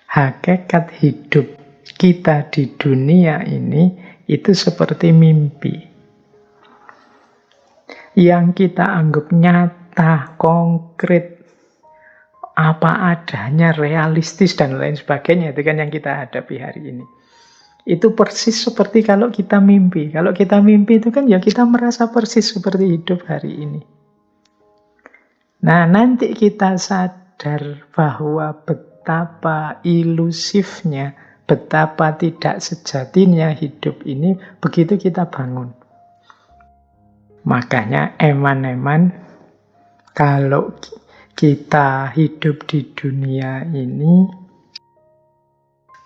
Hakikat hidup kita di dunia ini itu seperti mimpi. Yang kita anggap nyata, konkret, apa adanya, realistis, dan lain sebagainya. Itu kan yang kita hadapi hari ini. Itu persis seperti kalau kita mimpi. Kalau kita mimpi itu kan ya kita merasa persis seperti hidup hari ini. Nah, nanti kita sadar bahwa betapa ilusifnya, betapa tidak sejatinya hidup ini, begitu kita bangun. Makanya eman-eman kalau kita hidup di dunia ini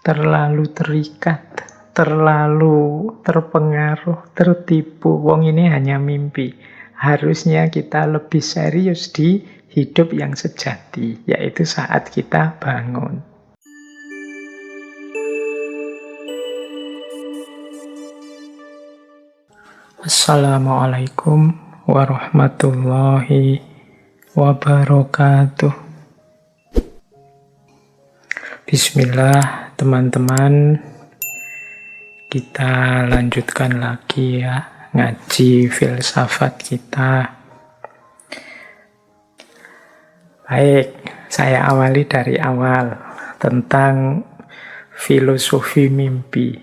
terlalu terikat, terlalu terpengaruh, tertipu. Wong ini hanya mimpi. Harusnya kita lebih serius di hidup yang sejati, yaitu saat kita bangun. Assalamualaikum warahmatullahi wabarakatuh. Bismillah, teman-teman. Kita lanjutkan lagi ya, ngaji filsafat kita. Baik, saya awali dari awal tentang filosofi mimpi.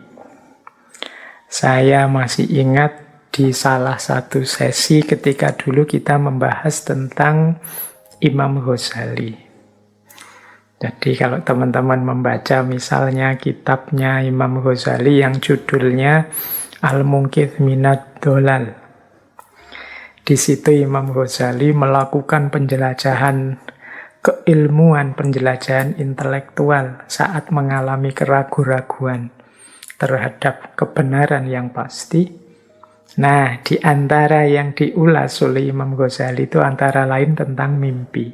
Saya masih ingat di salah satu sesi ketika dulu kita membahas tentang Imam Ghazali. Jadi kalau teman-teman membaca misalnya kitabnya Imam Ghazali yang judulnya Al-Munqidh Minad Dhalal. Di situ Imam Ghazali melakukan penjelajahan keilmuan, penjelajahan intelektual saat mengalami keraguan-raguan terhadap kebenaran yang pasti. Nah, di antara yang diulas oleh Imam Ghazali itu antara lain tentang mimpi.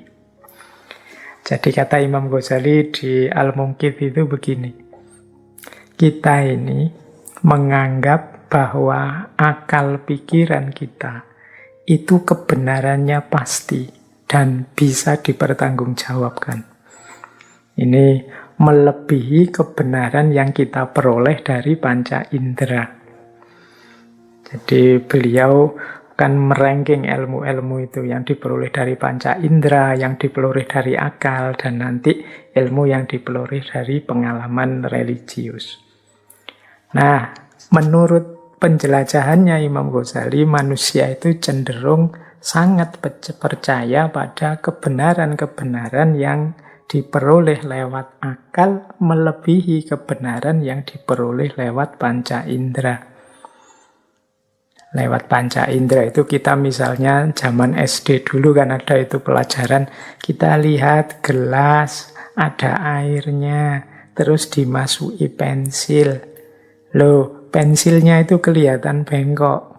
Jadi kata Imam Ghazali di Al-Munqidh itu begini. Kita ini menganggap bahwa akal pikiran kita itu kebenarannya pasti dan bisa dipertanggungjawabkan. Ini melebihi kebenaran yang kita peroleh dari panca indera. Jadi beliau kan meranking ilmu-ilmu itu yang diperoleh dari panca indera, yang diperoleh dari akal, dan nanti ilmu yang diperoleh dari pengalaman religius. Nah, menurut penjelajahannya Imam Ghazali, manusia itu cenderung sangat percaya pada kebenaran-kebenaran yang diperoleh lewat akal melebihi kebenaran yang diperoleh lewat panca indera. Lewat panca indera itu kita misalnya zaman SD dulu kan ada itu pelajaran, kita lihat gelas, ada airnya, terus dimasuki pensil. Loh, pensilnya itu kelihatan bengkok.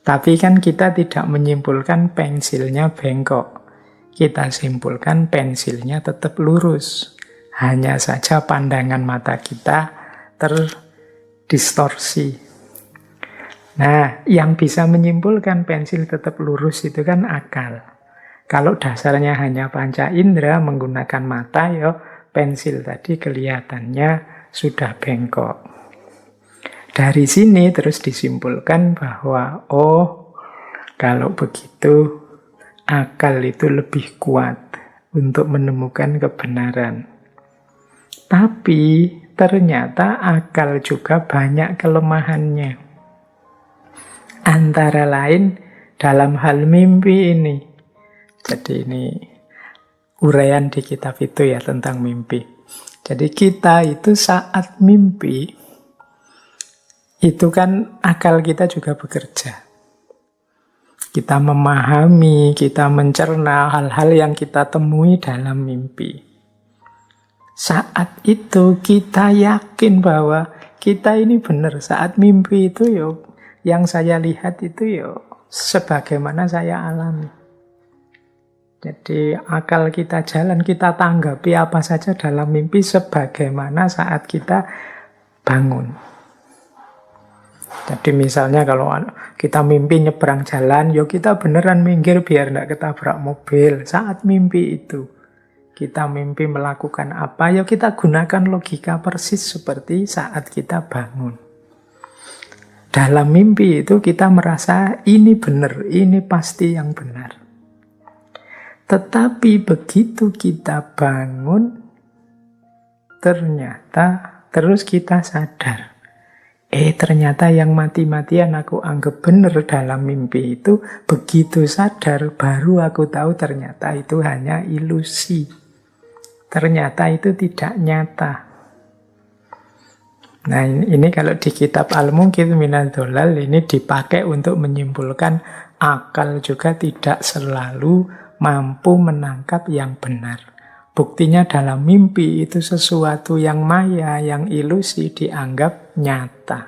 Tapi kan kita tidak menyimpulkan pensilnya bengkok. Kita simpulkan pensilnya tetap lurus. Hanya saja pandangan mata kita terdistorsi. Nah, yang bisa menyimpulkan pensil tetap lurus itu kan akal. Kalau dasarnya hanya panca indera menggunakan mata, ya pensil tadi kelihatannya sudah bengkok. Dari sini terus disimpulkan bahwa, oh, kalau begitu akal itu lebih kuat untuk menemukan kebenaran. Tapi ternyata akal juga banyak kelemahannya. Antara lain dalam hal mimpi ini. Jadi ini uraian di kitab itu ya tentang mimpi. Jadi kita itu saat mimpi, itu kan akal kita juga bekerja. Kita memahami, kita mencerna hal-hal yang kita temui dalam mimpi. Saat itu kita yakin bahwa kita ini benar. Saat mimpi itu yang saya lihat itu sebagaimana saya alami. Jadi akal kita jalan, kita tanggapi apa saja dalam mimpi sebagaimana saat kita bangun. Jadi misalnya kalau kita mimpi nyebrang jalan, kita beneran minggir biar tidak ketabrak mobil. Saat mimpi itu Kita mimpi melakukan apa, ya kita gunakan logika persis seperti saat kita bangun. Dalam mimpi itu kita merasa ini benar, ini pasti yang benar. Tetapi begitu kita bangun, ternyata terus kita sadar. Ternyata yang mati-matian aku anggap benar dalam mimpi itu, begitu sadar baru aku tahu ternyata itu hanya ilusi. Ternyata itu tidak nyata. Nah ini kalau di kitab Al-Munqidh Minadh Dhalal ini dipakai untuk menyimpulkan akal juga tidak selalu mampu menangkap yang benar. Buktinya dalam mimpi itu sesuatu yang maya, yang ilusi dianggap nyata.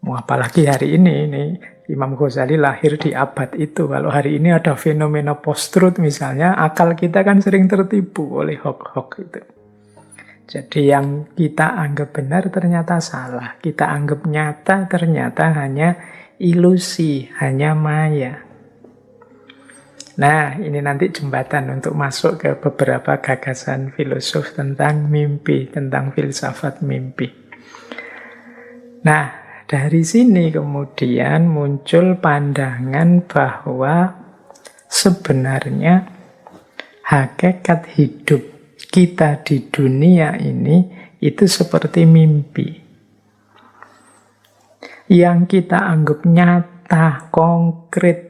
Apalagi hari ini Imam Ghazali lahir di abad itu. Kalau hari ini ada fenomena post-truth misalnya, akal kita kan sering tertipu oleh hoax-hoax itu. Jadi yang kita anggap benar ternyata salah. Kita anggap nyata ternyata hanya ilusi, hanya maya. Nah, ini nanti jembatan untuk masuk ke beberapa gagasan filosof tentang mimpi, tentang filsafat mimpi. Nah, dari sini kemudian muncul pandangan bahwa sebenarnya hakikat hidup kita di dunia ini itu seperti mimpi. Yang kita anggap nyata, konkret,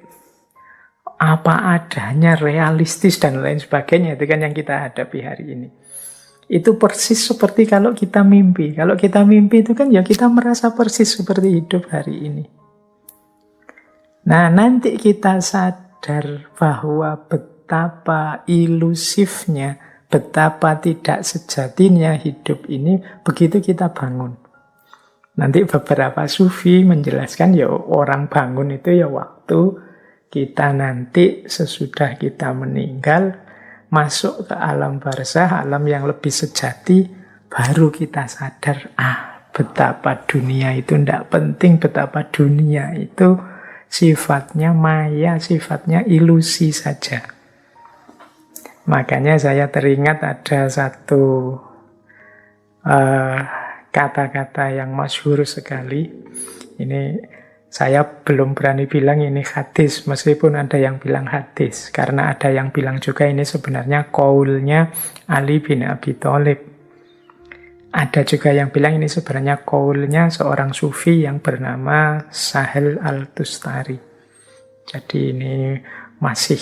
apa adanya, realistis, dan lain sebagainya. Itu kan yang kita hadapi hari ini. Itu persis seperti kalau kita mimpi. Kalau kita mimpi itu kan ya kita merasa persis seperti hidup hari ini. Nah, nanti kita sadar bahwa betapa ilusifnya, betapa tidak sejatinya hidup ini begitu kita bangun. Nanti beberapa sufi menjelaskan ya orang bangun itu ya waktu kita nanti sesudah kita meninggal, masuk ke alam barzah, alam yang lebih sejati, baru kita sadar, betapa dunia itu tidak penting, betapa dunia itu sifatnya maya, sifatnya ilusi saja. Makanya saya teringat ada satu kata-kata yang masyhur sekali. Ini saya belum berani bilang ini hadis, meskipun ada yang bilang hadis. Karena ada yang bilang juga ini sebenarnya qaulnya Ali bin Abi Thalib. Ada juga yang bilang ini sebenarnya qaulnya seorang sufi yang bernama Sahel Al-Tustari. Jadi ini masih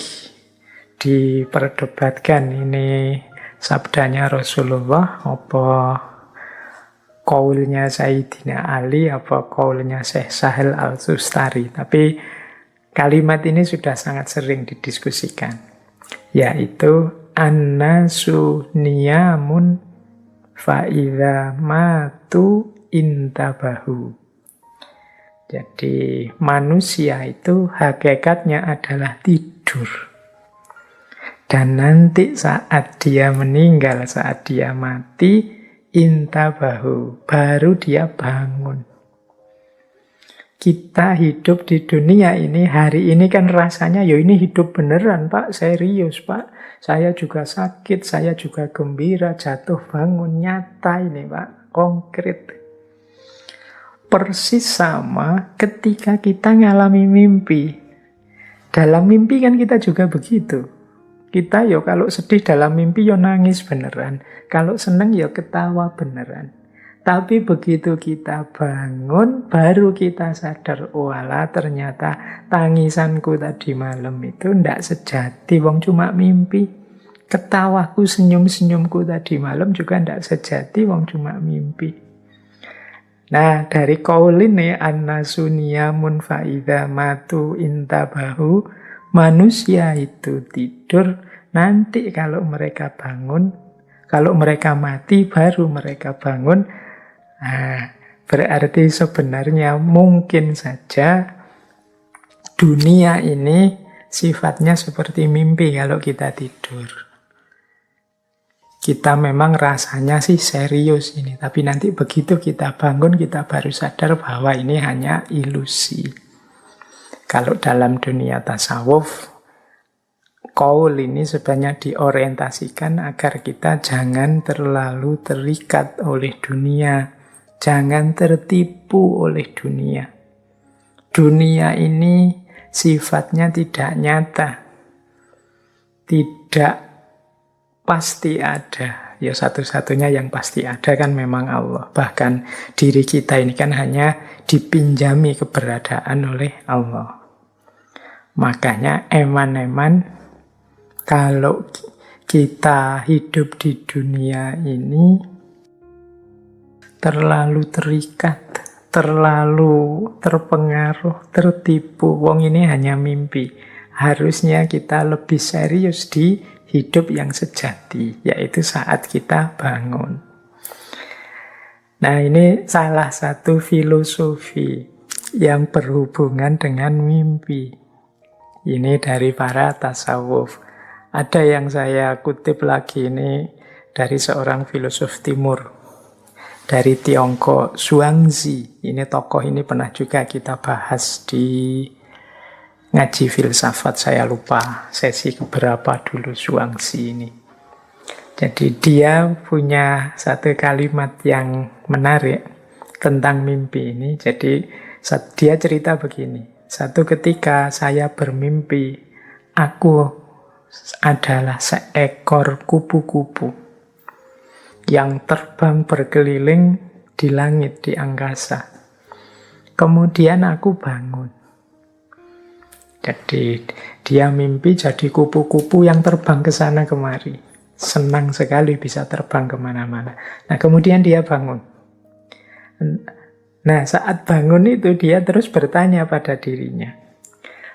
diperdebatkan, ini sabdanya Rasulullah apa qaulnya Sayyidina Ali, apa qaulnya Syekh Sahel Al-Tustari. Tapi kalimat ini sudah sangat sering didiskusikan, yaitu annasu niyamun fa'idha matu intabahu. Jadi manusia itu hakikatnya adalah tidur. Dan nanti saat dia meninggal, saat dia mati, intabahu, baru dia bangun. Kita hidup di dunia ini, hari ini kan rasanya, ya ini hidup beneran Pak, serius Pak. Saya juga sakit, saya juga gembira, jatuh bangun, nyata ini Pak, konkret. Persis sama ketika kita ngalami mimpi. Dalam mimpi kan kita juga begitu. Kita ya kalau sedih dalam mimpi ya nangis beneran. Kalau seneng ya ketawa beneran. Tapi begitu kita bangun, baru kita sadar, walah ternyata tangisanku tadi malam itu ndak sejati, wong cuma mimpi. Ketawaku, senyum-senyumku tadi malam juga ndak sejati, wong cuma mimpi. Nah, dari qaul ini annasu niyamun fa'idha matu intabahu, manusia itu tidur, nanti kalau mereka bangun, kalau mereka mati baru mereka bangun. Nah, berarti sebenarnya mungkin saja dunia ini sifatnya seperti mimpi kalau kita tidur. Kita memang rasanya sih serius ini, tapi nanti begitu kita bangun kita baru sadar bahwa ini hanya ilusi. Kalau dalam dunia tasawuf, Qaul ini sebenarnya diorientasikan agar kita jangan terlalu terikat oleh dunia, jangan tertipu oleh dunia. Dunia ini sifatnya tidak nyata, tidak pasti ada. Ya satu-satunya yang pasti ada kan memang Allah. Bahkan diri kita ini kan hanya dipinjami keberadaan oleh Allah. Makanya eman-eman kalau kita hidup di dunia ini terlalu terikat, terlalu terpengaruh, tertipu. Wong ini hanya mimpi. Harusnya kita lebih serius di hidup yang sejati, yaitu saat kita bangun. Nah, ini salah satu filosofi yang berhubungan dengan mimpi. Ini dari para tasawuf. Ada yang saya kutip lagi ini dari seorang filosof timur, dari Tiongkok, Zhuangzi. Ini tokoh ini pernah juga kita bahas di ngaji filsafat, saya lupa sesi keberapa dulu Zhuangzi ini. Jadi dia punya satu kalimat yang menarik tentang mimpi ini. Jadi dia cerita begini, satu ketika saya bermimpi, aku adalah seekor kupu-kupu yang terbang berkeliling di langit, di angkasa. Kemudian aku bangun. Jadi dia mimpi jadi kupu-kupu yang terbang ke sana kemari. Senang sekali bisa terbang kemana-mana. Nah kemudian dia bangun. Nah saat bangun itu dia terus bertanya pada dirinya,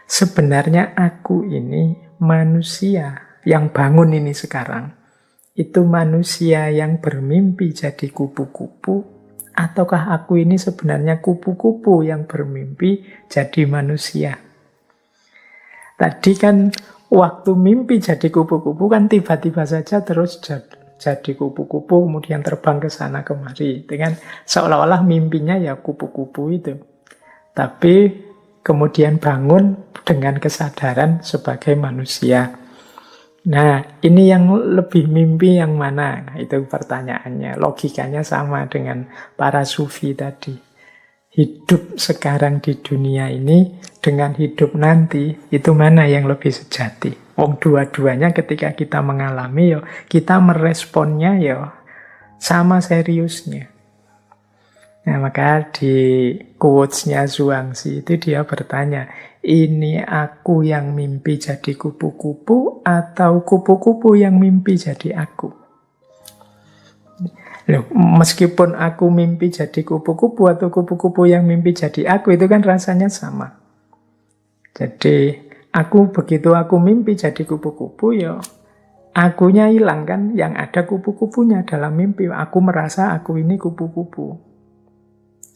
sebenarnya aku ini manusia yang bangun ini sekarang, itu manusia yang bermimpi jadi kupu-kupu, ataukah aku ini sebenarnya kupu-kupu yang bermimpi jadi manusia? Tadi kan waktu mimpi jadi kupu-kupu kan tiba-tiba saja terus jadi kupu-kupu, kemudian terbang ke sana kemari. Dengan seolah-olah mimpinya ya kupu-kupu itu. Tapi kemudian bangun dengan kesadaran sebagai manusia. Nah, ini yang lebih mimpi yang mana? Nah, itu pertanyaannya. Logikanya sama dengan para sufi tadi. Hidup sekarang di dunia ini dengan hidup nanti, itu mana yang lebih sejati? Wong dua-duanya ketika kita mengalami, yo, kita meresponnya yo, sama seriusnya. Nah, maka di quotes-nya Zhuangzi itu dia bertanya, ini aku yang mimpi jadi kupu-kupu atau kupu-kupu yang mimpi jadi aku? Loh, meskipun aku mimpi jadi kupu-kupu atau kupu-kupu yang mimpi jadi aku, itu kan rasanya sama. Jadi begitu aku mimpi jadi kupu-kupu, ya akunya hilang kan, yang ada kupu-kupunya dalam mimpi. Aku merasa aku ini kupu-kupu.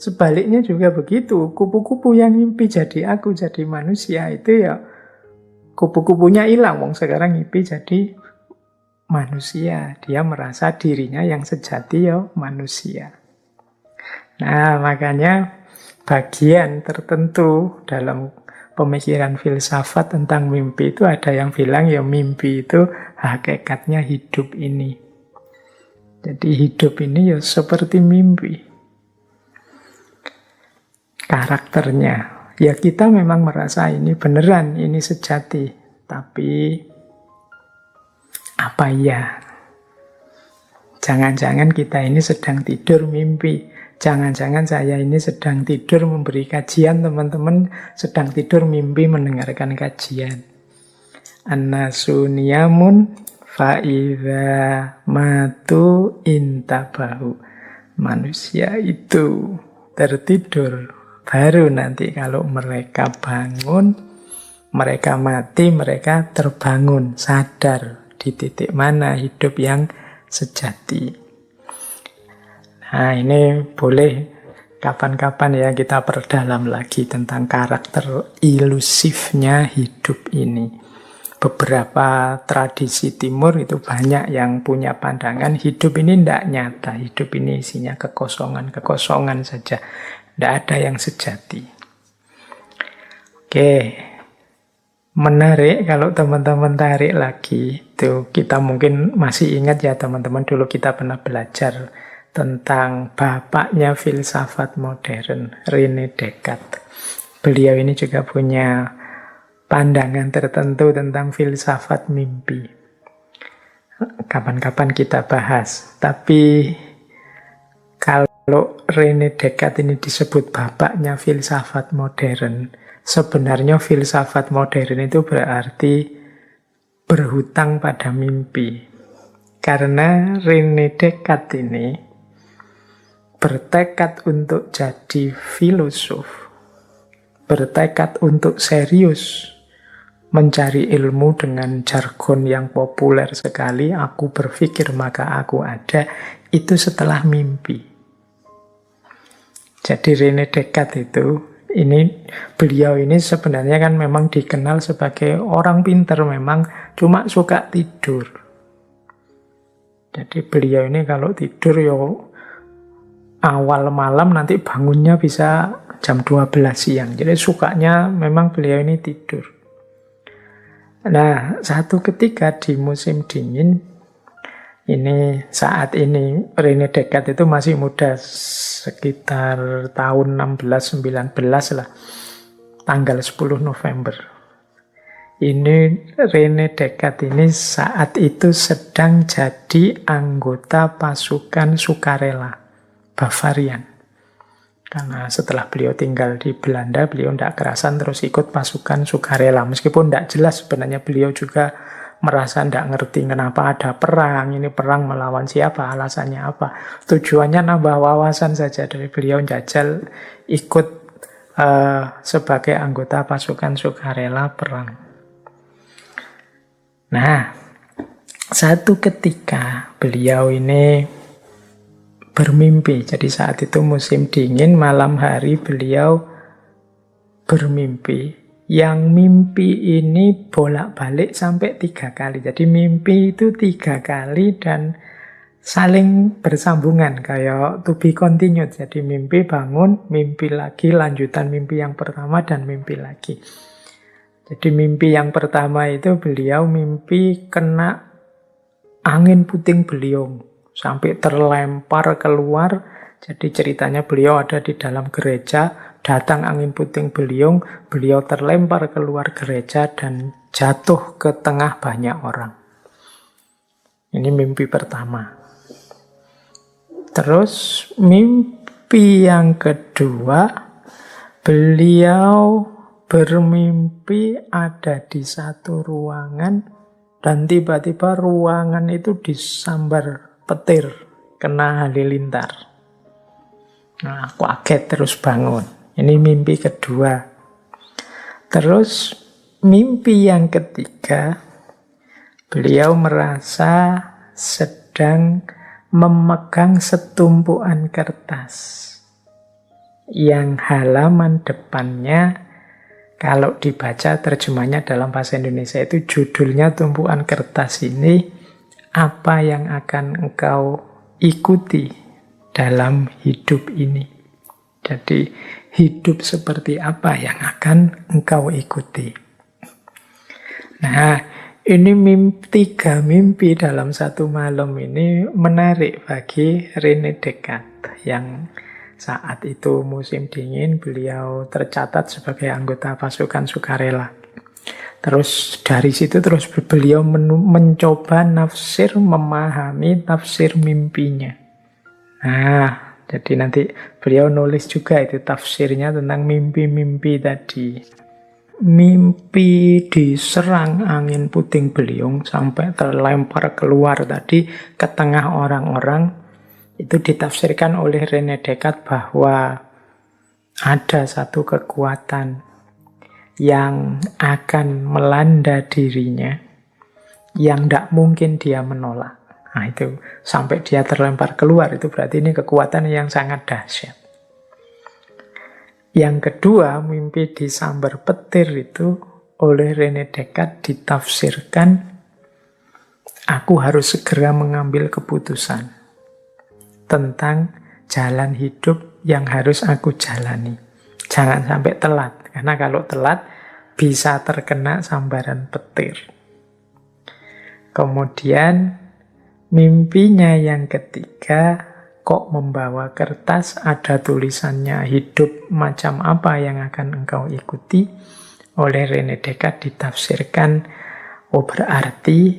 Sebaliknya juga begitu, kupu-kupu yang mimpi jadi aku, jadi manusia, itu ya kupu-kupunya hilang. Wong sekarang mimpi jadi manusia, dia merasa dirinya yang sejati ya manusia. Nah, makanya bagian tertentu dalam pemikiran filsafat tentang mimpi itu ada yang bilang ya mimpi itu hakikatnya hidup ini. Jadi hidup ini ya seperti mimpi. Karakternya, ya kita memang merasa ini beneran, ini sejati, tapi apa ya? Jangan-jangan kita ini sedang tidur mimpi. Jangan-jangan saya ini sedang tidur memberi kajian, teman-teman sedang tidur mimpi mendengarkan kajian. An-nasu niyamun fa'idha matu intabahu. Manusia itu tertidur, baru nanti kalau mereka bangun, mereka mati, mereka terbangun, sadar di titik mana hidup yang sejati. Nah, ini boleh kapan-kapan ya kita perdalam lagi tentang karakter ilusifnya hidup ini. Beberapa tradisi timur itu banyak yang punya pandangan hidup ini tidak nyata, hidup ini isinya kekosongan saja, tidak ada yang sejati. Oke. Menarik kalau teman-teman tarik lagi. Itu kita mungkin masih ingat ya teman-teman, dulu kita pernah belajar tentang bapaknya filsafat modern, René Descartes. Beliau ini juga punya pandangan tertentu tentang filsafat mimpi. Kapan-kapan kita bahas. Tapi kalau René Descartes ini disebut bapaknya filsafat modern, sebenarnya filsafat modern itu berarti berhutang pada mimpi. Karena René Descartes ini bertekad untuk jadi filosof, bertekad untuk serius mencari ilmu dengan jargon yang populer sekali, aku berpikir maka aku ada, itu setelah mimpi. Jadi René Descartes itu, beliau ini sebenarnya kan memang dikenal sebagai orang pinter, memang cuma suka tidur. Jadi beliau ini kalau tidur awal malam, nanti bangunnya bisa jam 12 siang. Jadi sukanya memang beliau ini tidur. Nah, satu ketika di musim dingin, saat ini René Descartes itu masih muda, sekitar tahun 16-19 lah, tanggal 10 November. Ini René Descartes ini saat itu sedang jadi anggota pasukan sukarela Bavarian. Karena setelah beliau tinggal di Belanda, beliau tidak kerasan terus ikut pasukan sukarela. Meskipun tidak jelas sebenarnya, beliau juga merasa tidak ngerti kenapa ada perang. Ini perang melawan siapa, alasannya apa. Tujuannya nambah wawasan saja dari beliau jajal ikut sebagai anggota pasukan sukarela perang. Nah, satu ketika beliau ini bermimpi. Jadi saat itu musim dingin, malam hari beliau bermimpi. Yang mimpi ini bolak-balik sampai 3 kali. Jadi mimpi itu 3 kali dan saling bersambungan. Kayak to be continued. Jadi mimpi bangun, mimpi lagi, lanjutan mimpi yang pertama dan mimpi lagi. Jadi mimpi yang pertama itu beliau mimpi kena angin puting beliung. Sampai terlempar keluar. Jadi ceritanya beliau ada di dalam gereja, datang angin puting beliung, beliau terlempar keluar gereja dan jatuh ke tengah banyak orang. Ini mimpi pertama. Terus mimpi yang kedua, beliau bermimpi ada di satu ruangan dan tiba-tiba ruangan itu disambar petir, kena halilintar. Nah, kaget terus bangun. Ini mimpi kedua. Terus mimpi yang ketiga, beliau merasa sedang memegang setumpuan kertas yang halaman depannya, kalau dibaca terjemahnya dalam bahasa Indonesia itu judulnya tumpuan kertas ini, apa yang akan engkau ikuti dalam hidup ini. Jadi hidup seperti apa yang akan engkau ikuti. Nah, ini 3 mimpi dalam satu malam ini menarik bagi René Descartes yang saat itu musim dingin beliau tercatat sebagai anggota pasukan sukarela. Terus dari situ terus beliau mencoba memahami tafsir mimpinya. Nah, jadi nanti beliau nulis juga itu tafsirnya tentang mimpi-mimpi tadi. Mimpi diserang angin puting beliung sampai terlempar keluar tadi ke tengah orang-orang, itu ditafsirkan oleh René Descartes bahwa ada satu kekuatan yang akan melanda dirinya, yang tidak mungkin dia menolak. Nah itu, sampai dia terlempar keluar, itu berarti ini kekuatan yang sangat dahsyat. Yang kedua, mimpi disambar petir itu oleh René Descartes ditafsirkan, aku harus segera mengambil keputusan tentang jalan hidup yang harus aku jalani. Jangan sampai telat. Karena kalau telat, bisa terkena sambaran petir. Kemudian mimpinya yang ketiga, kok membawa kertas, ada tulisannya hidup macam apa yang akan engkau ikuti. Oleh René Descartes ditafsirkan, oh berarti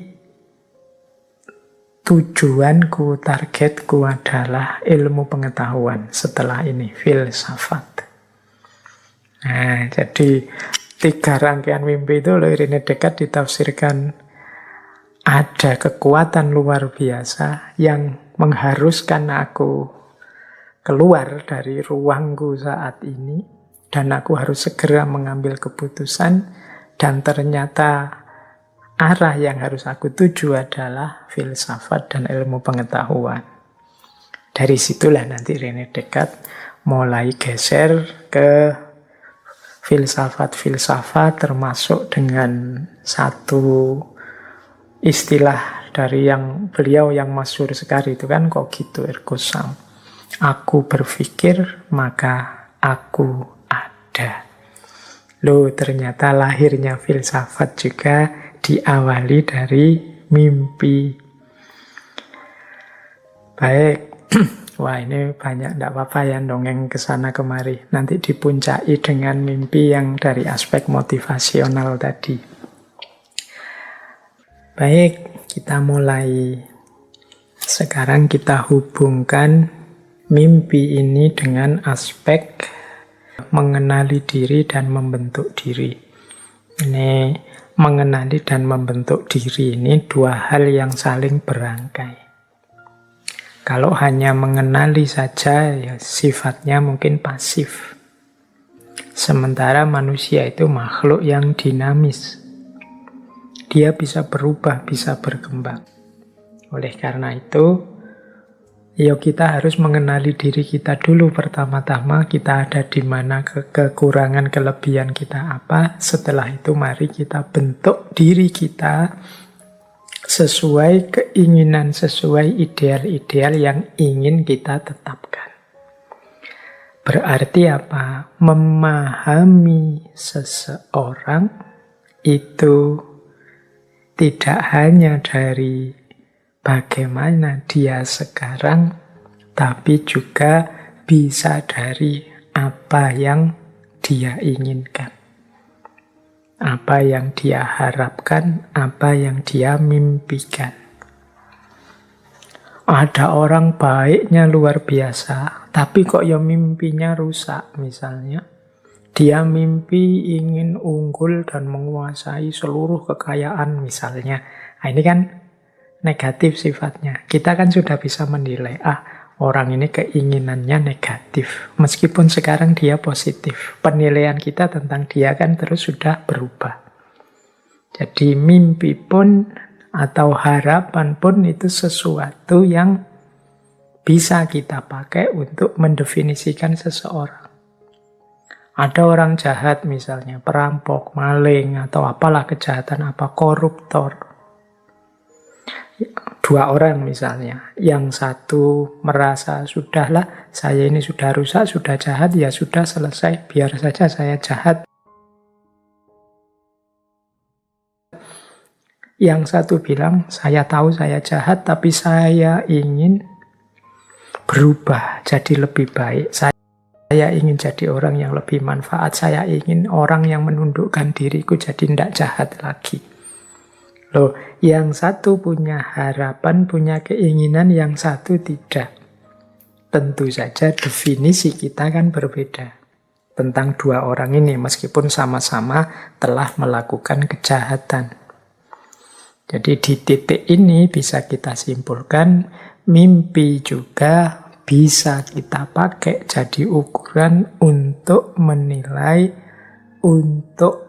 tujuanku, targetku adalah ilmu pengetahuan, setelah ini filsafat. Nah, jadi 3 rangkaian mimpi itu oleh René Descartes ditafsirkan ada kekuatan luar biasa yang mengharuskan aku keluar dari ruangku saat ini, dan aku harus segera mengambil keputusan, dan ternyata arah yang harus aku tuju adalah filsafat dan ilmu pengetahuan. Dari situlah nanti René Descartes mulai geser ke filsafat-filsafat, termasuk dengan satu istilah dari yang beliau yang masyhur sekali itu kan cogito ergo sum. Aku berpikir maka aku ada. Loh, ternyata lahirnya filsafat juga diawali dari mimpi. Baik. Wah, ini banyak, tidak apa-apa ya dongeng kesana kemari. Nanti dipuncai dengan mimpi yang dari aspek motivasional tadi. Baik, kita mulai. Sekarang kita hubungkan mimpi ini dengan aspek mengenali diri dan membentuk diri. Ini mengenali dan membentuk diri ini 2 hal yang saling berangkai. Kalau hanya mengenali saja, ya sifatnya mungkin pasif. Sementara manusia itu makhluk yang dinamis. Dia bisa berubah, bisa berkembang. Oleh karena itu, ya kita harus mengenali diri kita dulu pertama-tama, kita ada di mana, kekurangan, kelebihan kita apa. Setelah itu mari kita bentuk diri kita sesuai keinginan, sesuai ideal-ideal yang ingin kita tetapkan. Berarti apa? Memahami seseorang itu tidak hanya dari bagaimana dia sekarang, tapi juga bisa dari apa yang dia inginkan. Apa yang dia harapkan, apa yang dia mimpikan. Ada orang baiknya luar biasa, tapi kok ya mimpinya rusak misalnya. Dia mimpi ingin unggul dan menguasai seluruh kekayaan misalnya. Nah, ini kan negatif sifatnya. Kita kan sudah bisa menilai, orang ini keinginannya negatif. Meskipun sekarang dia positif. Penilaian kita tentang dia kan terus sudah berubah. Jadi mimpi pun atau harapan pun itu sesuatu yang bisa kita pakai untuk mendefinisikan seseorang. Ada orang jahat misalnya, perampok, maling, atau apalah kejahatan apa, koruptor. 2 orang misalnya, yang satu merasa sudahlah, saya ini sudah rusak, sudah jahat, ya sudah selesai, biar saja saya jahat. Yang satu bilang, saya tahu saya jahat, tapi saya ingin berubah jadi lebih baik. Saya ingin jadi orang yang lebih manfaat, saya ingin orang yang menundukkan diriku jadi tidak jahat lagi. Loh, yang satu punya harapan, punya keinginan, yang satu tidak. Tentu saja definisi kita kan berbeda tentang 2 orang ini, meskipun sama-sama telah melakukan kejahatan. Jadi di titik ini bisa kita simpulkan, mimpi juga bisa kita pakai jadi ukuran untuk menilai, untuk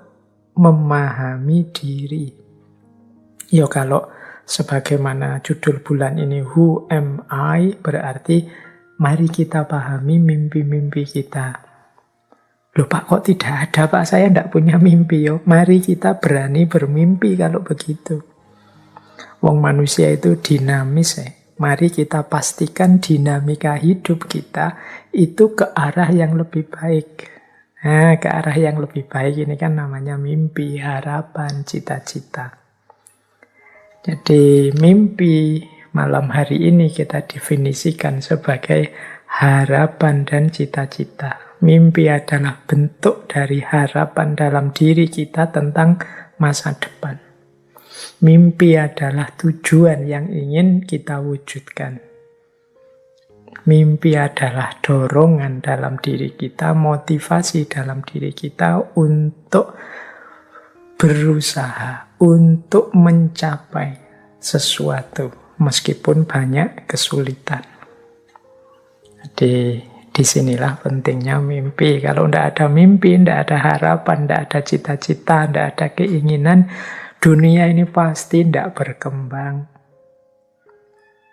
memahami diri. Ya kalau sebagaimana judul bulan ini Who Am I, berarti mari kita pahami mimpi-mimpi kita. Loh Pak, kok tidak ada Pak? Saya tidak punya mimpi. Yo. Mari kita berani bermimpi kalau begitu. Wong manusia itu dinamis ya. Mari kita pastikan dinamika hidup kita itu ke arah yang lebih baik. Nah, ke arah yang lebih baik ini kan namanya mimpi, harapan, cita-cita. Jadi mimpi malam hari ini kita definisikan sebagai harapan dan cita-cita. Mimpi adalah bentuk dari harapan dalam diri kita tentang masa depan. Mimpi adalah tujuan yang ingin kita wujudkan. Mimpi adalah dorongan dalam diri kita, motivasi dalam diri kita untuk berusaha, untuk mencapai sesuatu, meskipun banyak kesulitan. Jadi, disinilah pentingnya mimpi. Kalau tidak ada mimpi, tidak ada harapan, tidak ada cita-cita, tidak ada keinginan, dunia ini pasti tidak berkembang.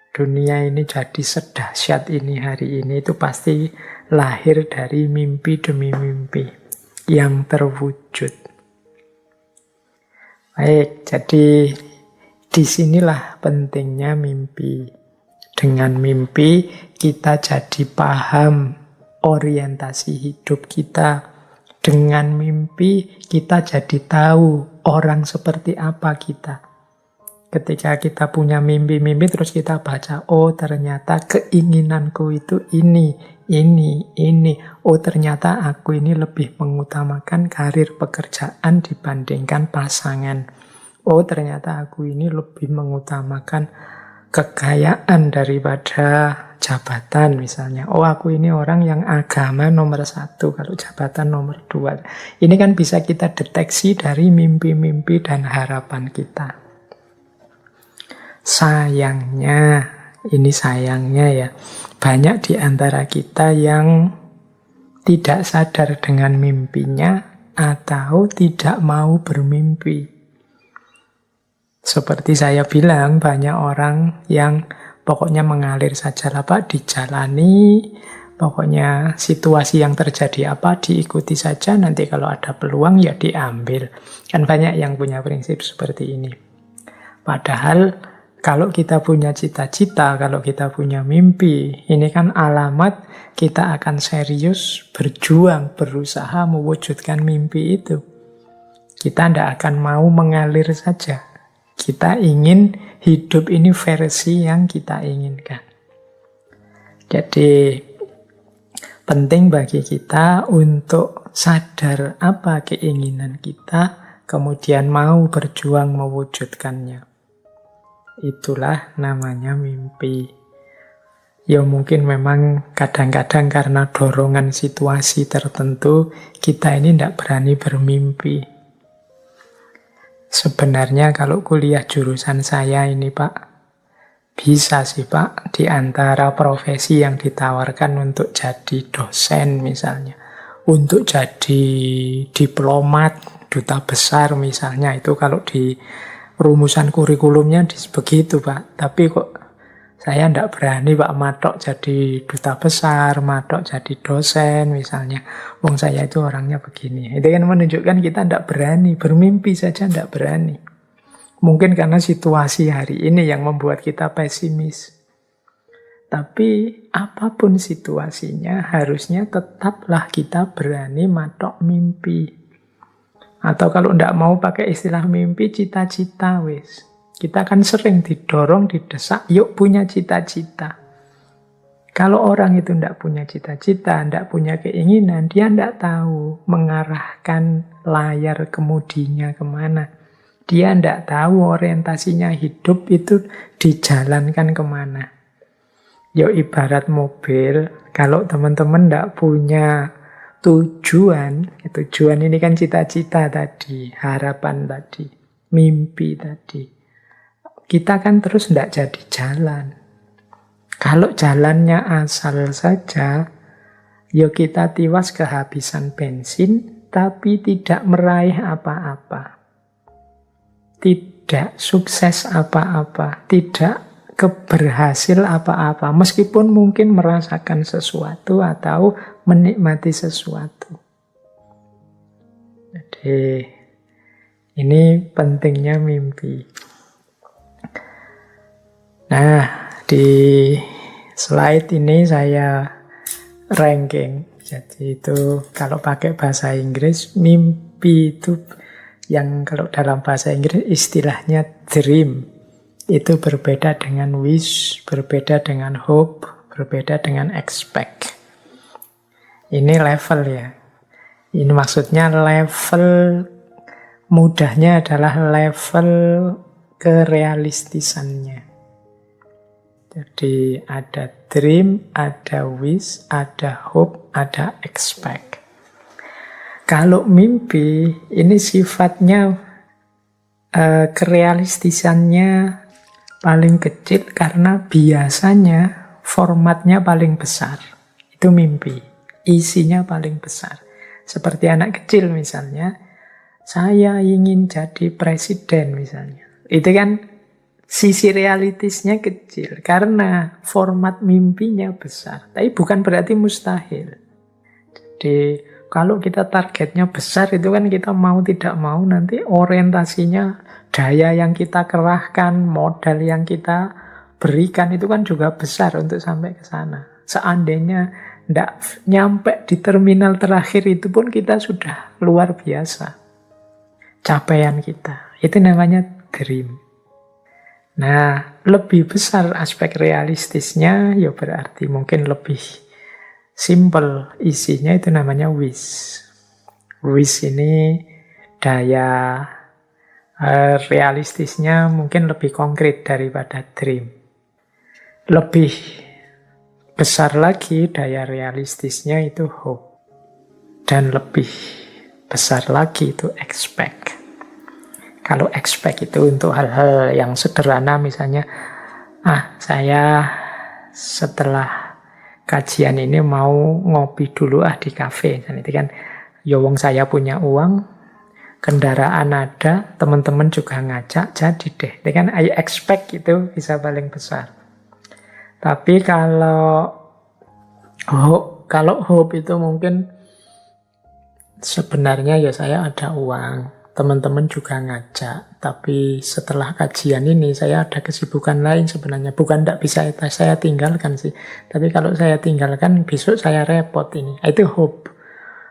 Dunia ini jadi sedahsyat ini hari ini itu pasti lahir dari mimpi demi mimpi yang terwujud. Baik, jadi disinilah pentingnya mimpi. Dengan mimpi kita jadi paham orientasi hidup kita. Dengan mimpi kita jadi tahu orang seperti apa kita. Ketika kita punya mimpi-mimpi terus kita baca, oh ternyata keinginanku itu ini. Oh ternyata aku ini lebih mengutamakan karir pekerjaan dibandingkan pasangan. Oh ternyata aku ini lebih mengutamakan kekayaan daripada jabatan misalnya. Oh aku ini orang yang agama nomor 1, kalau jabatan nomor 2. Ini kan bisa kita deteksi dari mimpi-mimpi dan harapan kita. Sayangnya, ini sayangnya ya, banyak di antara kita yang tidak sadar dengan mimpinya atau tidak mau bermimpi. Seperti saya bilang, banyak orang yang pokoknya mengalir saja lah Pak, dijalani, pokoknya situasi yang terjadi apa diikuti saja, nanti kalau ada peluang ya diambil. Kan banyak yang punya prinsip seperti ini. Padahal kalau kita punya cita-cita, kalau kita punya mimpi, ini kan alamat kita akan serius berjuang, berusaha mewujudkan mimpi itu. Kita tidak akan mau mengalir saja. Kita ingin hidup ini versi yang kita inginkan. Jadi penting bagi kita untuk sadar apa keinginan kita, kemudian mau berjuang mewujudkannya. Itulah namanya mimpi. Ya mungkin memang kadang-kadang karena dorongan situasi tertentu, kita ini tidak berani bermimpi. Sebenarnya kalau kuliah jurusan saya ini Pak, bisa sih Pak, di antara profesi yang ditawarkan untuk jadi dosen misalnya, untuk jadi diplomat, duta besar misalnya, itu kalau di rumusan kurikulumnya begitu Pak. Tapi kok saya tidak berani Pak matok jadi duta besar, matok jadi dosen misalnya. Wong saya itu orangnya begini. Itu kan menunjukkan kita tidak berani, bermimpi saja tidak berani. Mungkin karena situasi hari ini yang membuat kita pesimis. Tapi apapun situasinya, harusnya tetaplah kita berani matok mimpi. Atau kalau tidak mau pakai istilah mimpi, cita-cita wis. Kita kan sering didorong, didesak, yuk punya cita-cita. Kalau orang itu tidak punya cita-cita, tidak punya keinginan, dia tidak tahu mengarahkan layar kemudinya kemana. Dia tidak tahu orientasinya hidup itu dijalankan kemana. Yuk ibarat mobil, kalau teman-teman tidak punya tujuan ini kan cita-cita tadi, harapan tadi, mimpi tadi. Kita kan terus tidak jadi jalan. Kalau jalannya asal saja, ya kita tiwas kehabisan bensin, tapi tidak meraih apa-apa. Tidak sukses apa-apa, tidak keberhasil apa-apa, meskipun mungkin merasakan sesuatu atau menikmati sesuatu. Jadi ini pentingnya mimpi. Nah, di slide ini saya ranking Jadi itu kalau pakai bahasa Inggris, mimpi itu yang kalau dalam bahasa Inggris istilahnya dream. Itu berbeda dengan wish, berbeda dengan hope, berbeda dengan expect. Ini level ya. Ini maksudnya level mudahnya adalah level kerealistisannya. Jadi ada dream, ada wish, ada hope, ada expect. Kalau mimpi, ini sifatnya kerealistisannya paling kecil karena biasanya formatnya paling besar. Itu mimpi, isinya paling besar. Seperti anak kecil misalnya, saya ingin jadi presiden misalnya. Itu kan sisi realistisnya kecil karena format mimpinya besar. Tapi bukan berarti mustahil. Jadi kalau kita targetnya besar itu kan kita mau tidak mau nanti orientasinya, daya yang kita kerahkan, modal yang kita berikan itu kan juga besar untuk sampai ke sana. Seandainya tidak nyampe di terminal terakhir itu pun kita sudah luar biasa. Capaian kita. Itu namanya dream. Nah, lebih besar aspek realistisnya ya berarti mungkin lebih simple isinya itu namanya wish. Wish ini daya realistisnya mungkin lebih konkret daripada dream. Lebih besar lagi daya realistisnya itu hope. Dan lebih besar lagi itu expect. Kalau expect itu untuk hal-hal yang sederhana misalnya, saya setelah kajian ini mau ngopi dulu di kafe. Dan itu kan, ya wong saya punya uang, kendaraan ada, teman-teman juga ngajak, jadi deh. Itu kan I expect itu bisa paling besar. Tapi kalau hope itu mungkin sebenarnya ya saya ada uang, teman-teman juga ngajak, tapi setelah kajian ini saya ada kesibukan lain sebenarnya. Bukan tidak bisa saya tinggalkan sih, tapi kalau saya tinggalkan besok saya repot ini. Itu hope.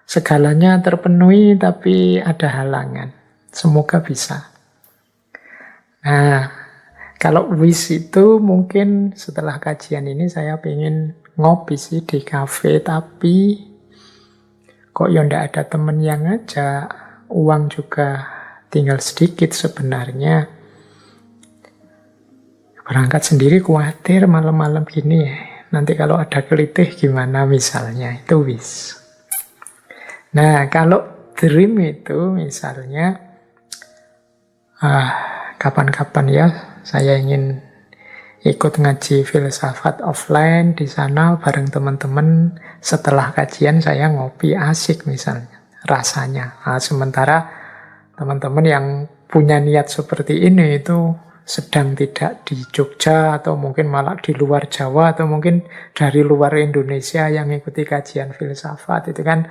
Segalanya terpenuhi tapi ada halangan. Semoga bisa. Nah, kalau wish itu mungkin setelah kajian ini saya pengen ngopi sih di kafe, tapi kok ya ndak ada temen yang ngajak. Uang juga tinggal sedikit sebenarnya. Berangkat sendiri khawatir malam-malam gini ya. Nanti kalau ada kelitih gimana misalnya. Itu wish. Nah, kalau dream itu misalnya, kapan-kapan ya saya ingin ikut ngaji filsafat offline di sana bareng teman-teman. Setelah kajian saya ngopi asik misalnya. Rasanya. Sementara teman-teman yang punya niat seperti ini itu sedang tidak di Jogja atau mungkin malah di luar Jawa atau mungkin dari luar Indonesia yang ikuti kajian filsafat. Itu kan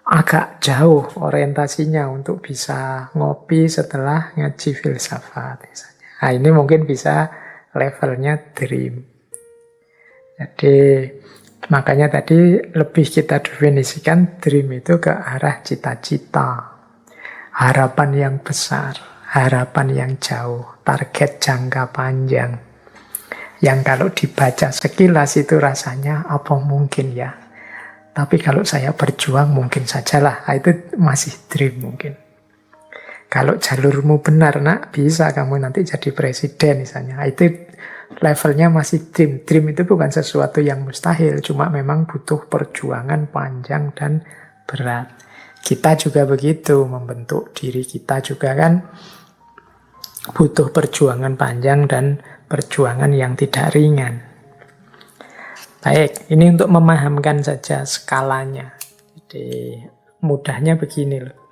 agak jauh orientasinya untuk bisa ngopi setelah ngaji filsafat misalnya. Ini mungkin bisa levelnya dream. Jadi makanya tadi lebih kita definisikan dream itu ke arah cita-cita, harapan yang besar, harapan yang jauh, target jangka panjang. Yang kalau dibaca sekilas itu rasanya apa mungkin ya. Tapi kalau saya berjuang mungkin sajalah, itu masih dream mungkin. Kalau jalurmu benar nak, bisa kamu nanti jadi presiden misalnya. Itu levelnya masih dream. Dream itu bukan sesuatu yang mustahil, cuma memang butuh perjuangan panjang dan berat. Kita juga begitu, membentuk diri kita juga kan butuh perjuangan panjang dan perjuangan yang tidak ringan. Baik, ini untuk memahamkan saja skalanya. Jadi mudahnya begini loh.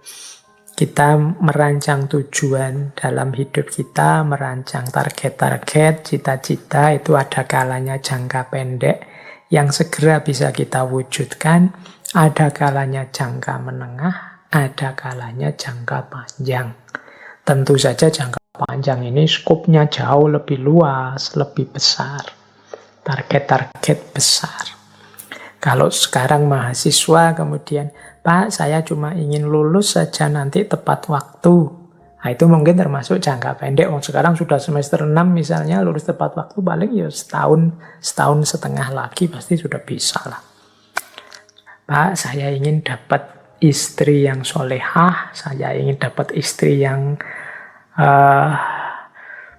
Kita merancang tujuan dalam hidup kita, merancang target-target, cita-cita, itu ada kalanya jangka pendek yang segera bisa kita wujudkan, ada kalanya jangka menengah, ada kalanya jangka panjang. Tentu saja jangka panjang ini skopnya jauh lebih luas, lebih besar. Target-target besar. Kalau sekarang mahasiswa kemudian, Pak, saya cuma ingin lulus saja nanti tepat waktu. Nah, itu mungkin termasuk jangka pendek. Sekarang sudah semester 6 misalnya, lulus tepat waktu paling ya setahun setengah lagi pasti sudah bisa lah. Pak, saya ingin dapat istri yang solehah, saya ingin dapat istri yang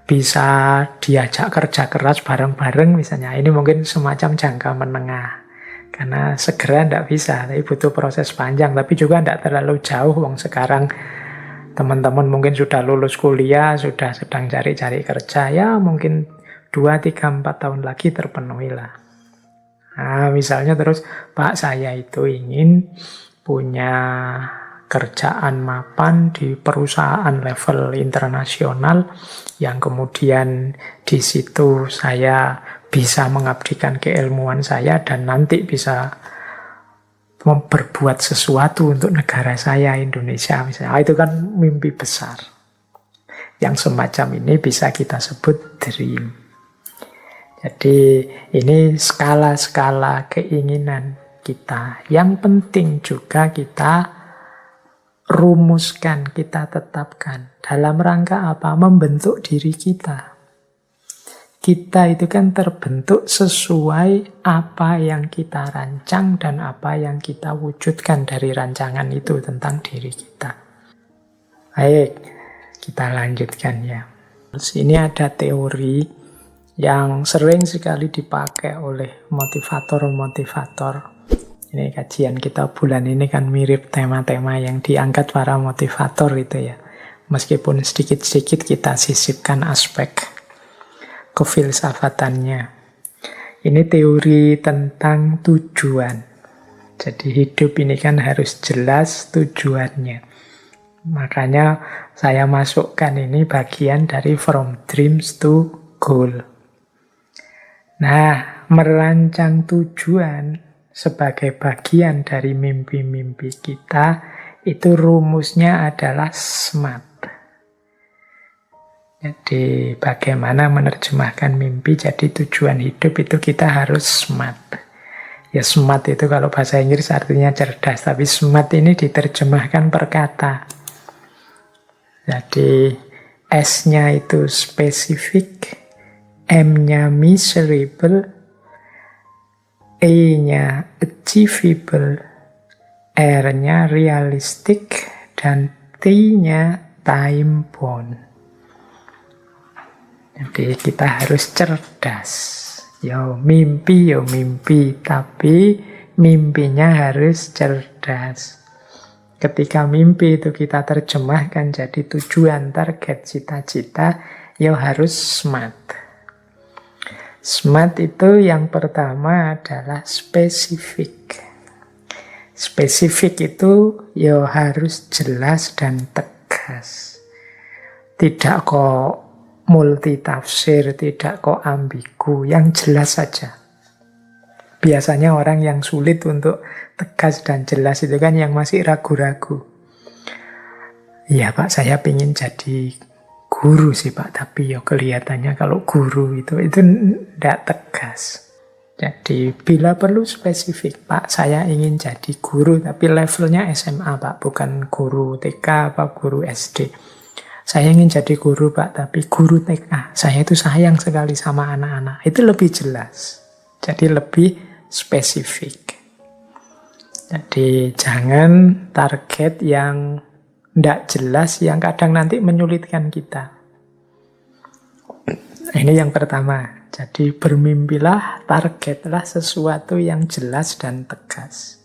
bisa diajak kerja keras bareng-bareng misalnya. Ini mungkin semacam jangka menengah. Karena segera tidak bisa, tapi butuh proses panjang. Tapi juga tidak terlalu jauh. Wong sekarang teman-teman mungkin sudah lulus kuliah, sudah sedang cari-cari kerja. Ya mungkin 2, 3, 4 tahun lagi terpenuhi lah. Nah, misalnya terus, Pak, saya itu ingin punya kerjaan mapan di perusahaan level internasional yang kemudian di situ saya bisa mengabdikan keilmuan saya dan nanti bisa berbuat sesuatu untuk negara saya, Indonesia misalnya. Itu kan mimpi besar. Yang semacam ini bisa kita sebut dream. Jadi ini skala-skala keinginan kita. Yang penting juga kita rumuskan, kita tetapkan. Dalam rangka apa? Membentuk diri kita. Kita itu kan terbentuk sesuai apa yang kita rancang dan apa yang kita wujudkan dari rancangan itu tentang diri kita. Baik, kita lanjutkan ya. Terus ini ada teori yang sering sekali dipakai oleh motivator-motivator. Ini kajian kita bulan ini kan mirip tema-tema yang diangkat para motivator itu ya. Meskipun sedikit-sedikit kita sisipkan aspek kefilsafatannya. Ini teori tentang tujuan. Jadi hidup ini kan harus jelas tujuannya. Makanya saya masukkan ini bagian dari From Dreams to Goal. Nah, merancang tujuan sebagai bagian dari mimpi-mimpi kita, itu rumusnya adalah SMART. Jadi bagaimana menerjemahkan mimpi jadi tujuan hidup itu kita harus smart. Ya smart itu kalau bahasa Inggris artinya cerdas, tapi smart ini diterjemahkan per kata. Jadi S-nya itu spesifik, M-nya measurable, E-nya achievable, R-nya realistic, dan T-nya time bound. Jadi kita harus cerdas. Yo mimpi, tapi mimpinya harus cerdas. Ketika mimpi itu kita terjemahkan jadi tujuan, target, cita-cita, yo harus smart. Smart itu yang pertama adalah spesifik. Spesifik itu yo harus jelas dan tegas. Tidak kok multitafsir, tidak kok ambigu, yang jelas saja. Biasanya orang yang sulit untuk tegas dan jelas itu kan yang masih ragu-ragu. Iya Pak, saya ingin jadi guru sih Pak, tapi ya kelihatannya kalau guru itu tidak tegas. Jadi bila perlu spesifik, Pak saya ingin jadi guru, tapi levelnya SMA Pak, bukan guru TK apa guru SD. Saya ingin jadi guru Pak, tapi guru TK. Saya itu sayang sekali sama anak-anak. Itu lebih jelas. Jadi lebih spesifik. Jadi jangan target yang tidak jelas, yang kadang nanti menyulitkan kita. Ini yang pertama. Jadi bermimpilah, targetlah sesuatu yang jelas dan tegas.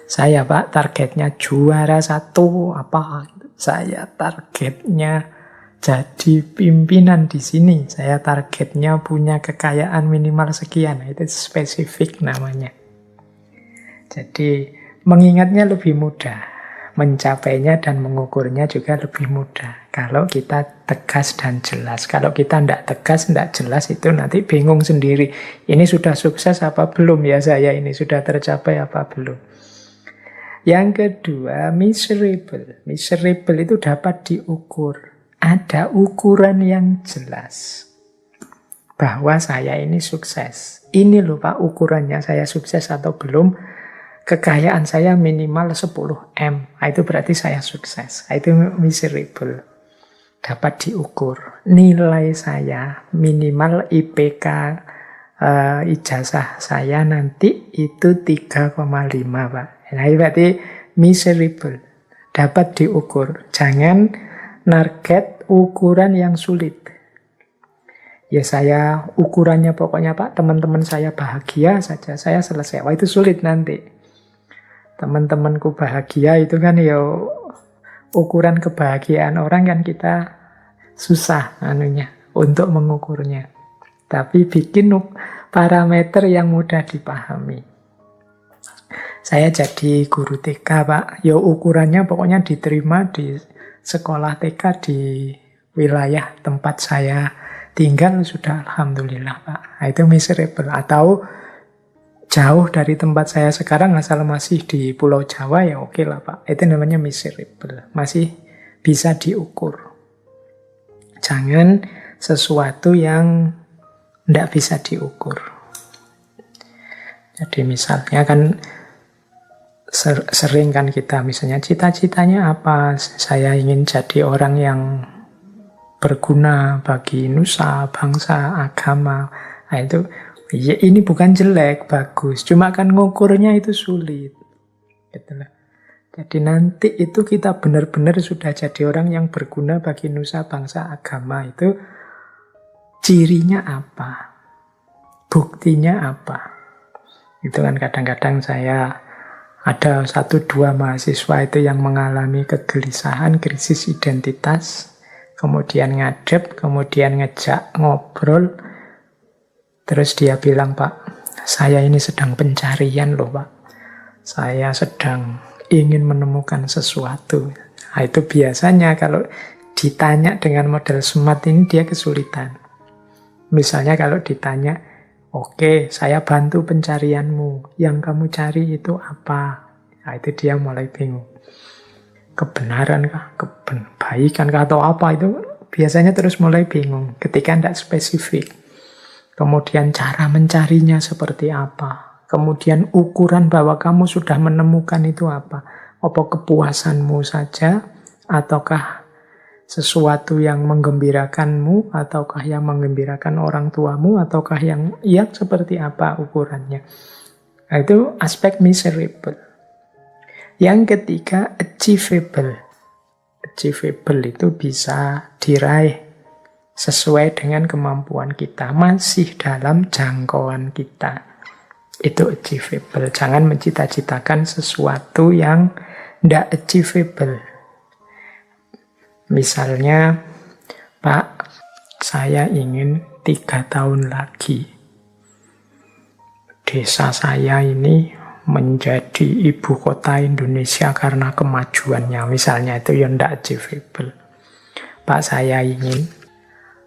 Saya Pak targetnya juara 1 apa? Saya targetnya jadi pimpinan di sini. Saya targetnya punya kekayaan minimal sekian. Itu spesifik namanya. Jadi mengingatnya lebih mudah. Mencapainya dan mengukurnya juga lebih mudah. Kalau kita tegas dan jelas. Kalau kita tidak tegas, tidak jelas, itu nanti bingung sendiri. Ini sudah sukses apa belum ya saya? Ini sudah tercapai apa belum? Yang kedua, measurable. Measurable itu dapat diukur. Ada ukuran yang jelas. bahwa saya ini sukses. Ini loh Pak ukurannya saya sukses atau belum. Kekayaan saya minimal 10 M. Itu berarti saya sukses. Itu miserable. Dapat diukur. Nilai saya minimal IPK ijazah saya nanti itu 3,5 Pak. Nah itu berarti miserable. Dapat diukur. Jangan target ukuran yang sulit. Ya saya ukurannya pokoknya Pak, teman-teman saya bahagia saja, saya selesai. Wah itu sulit nanti. Teman-temanku bahagia itu kan ya ukuran kebahagiaan orang kan kita susah anunya untuk mengukurnya. Tapi bikin parameter yang mudah dipahami. Saya jadi guru TK Pak, ya ukurannya pokoknya diterima di sekolah TK di wilayah tempat saya tinggal sudah alhamdulillah Pak. Nah, itu miserable. Atau jauh dari tempat saya sekarang asal masih di Pulau Jawa ya oke lah Pak. Itu namanya miserable. Masih bisa diukur. Jangan sesuatu yang tidak bisa diukur. Jadi misalnya kan sering kan kita misalnya cita-citanya apa? Saya ingin jadi orang yang berguna bagi nusa, bangsa, agama. Nah itu, ya ini bukan jelek, bagus. Cuma kan ngukurnya itu sulit. Gitu lah. Jadi nanti itu kita benar-benar sudah jadi orang yang berguna bagi nusa, bangsa, agama. Itu cirinya apa? Buktinya apa? Itu kan kadang-kadang saya ada 1-2 mahasiswa itu yang mengalami kegelisahan, krisis identitas. Kemudian ngadep, kemudian ngejak ngobrol. Terus dia bilang, Pak, saya ini sedang pencarian loh Pak. Saya sedang ingin menemukan sesuatu. Nah, itu biasanya kalau ditanya dengan model SMART ini dia kesulitan. Misalnya kalau ditanya, oke, saya bantu pencarianmu. Yang kamu cari itu apa? Nah, itu dia mulai bingung. Kebenaran kah, kebaikan kah, atau apa itu biasanya terus mulai bingung ketika tidak spesifik. Kemudian cara mencarinya seperti apa, kemudian ukuran bahwa kamu sudah menemukan itu apa kepuasanmu saja, ataukah sesuatu yang menggembirakanmu, ataukah yang menggembirakan orang tuamu, ataukah yang seperti apa ukurannya. Nah, itu aspek miserable. Yang ketiga, achievable. Achievable itu bisa diraih sesuai dengan kemampuan kita, masih dalam jangkauan kita. Itu achievable. Jangan mencita-citakan sesuatu yang tidak achievable. Misalnya, Pak, saya ingin 3 tahun lagi desa saya ini menjadi ibu kota Indonesia karena kemajuannya. Misalnya itu yang tidak achievable. Pak, saya ingin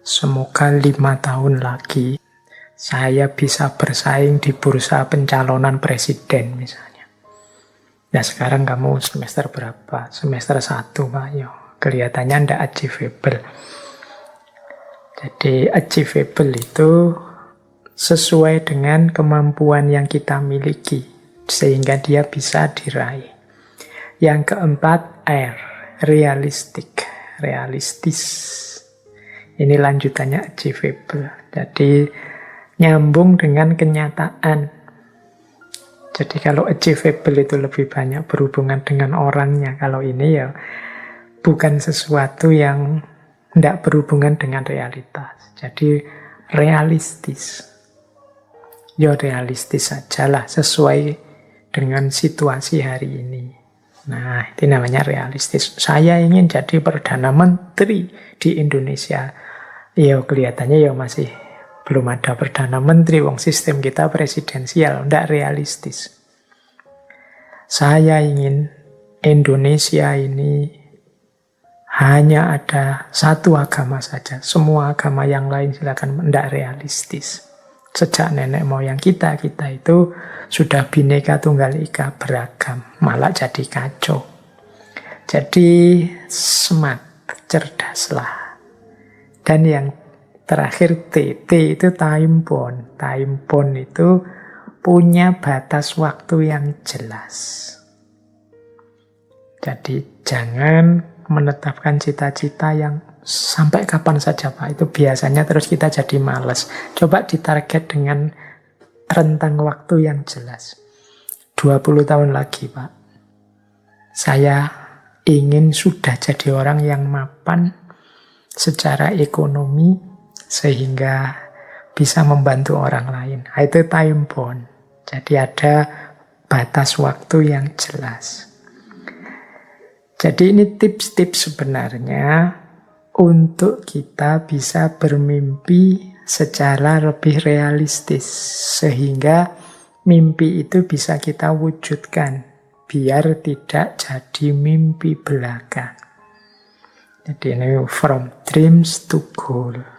semoga 5 tahun lagi saya bisa bersaing di bursa pencalonan presiden misalnya. Nah sekarang kamu semester berapa? Semester 1 Pak. Yo, kelihatannya tidak achievable. Jadi achievable itu sesuai dengan kemampuan yang kita miliki, sehingga dia bisa diraih. Yang keempat, realistic, realistis. Ini lanjutannya achievable. Jadi nyambung dengan kenyataan. Jadi kalau achievable itu lebih banyak berhubungan dengan orangnya. Kalau ini ya bukan sesuatu yang tidak berhubungan dengan realitas. Jadi realistis. Ya realistis sajalah sesuai dengan situasi hari ini. Nah, itu namanya realistis. Saya ingin jadi Perdana Menteri di Indonesia. Ya, kelihatannya ya masih belum ada Perdana Menteri. Wong sistem kita presidensial, tidak realistis. Saya ingin Indonesia ini hanya ada satu agama saja. Semua agama yang lain silakan, tidak realistis. Sejak nenek moyang kita itu sudah Bhinneka Tunggal Ika, beragam, malah jadi kacau. Jadi smart, cerdaslah. Dan yang Terakhir T. T itu time bound. Time bound itu punya batas waktu yang jelas. Jadi jangan menetapkan cita-cita yang sampai kapan saja Pak. Itu biasanya terus kita jadi males. Coba ditarget dengan rentang waktu yang jelas. 20 tahun lagi Pak. Saya ingin sudah jadi orang yang mapan secara ekonomi sehingga bisa membantu orang lain. Itu time bound. Jadi ada batas waktu yang jelas. Jadi ini tips-tips sebenarnya untuk kita bisa bermimpi secara lebih realistis. Sehingga mimpi itu bisa kita wujudkan. Biar tidak jadi mimpi belaka. Jadi ini from dreams to goal.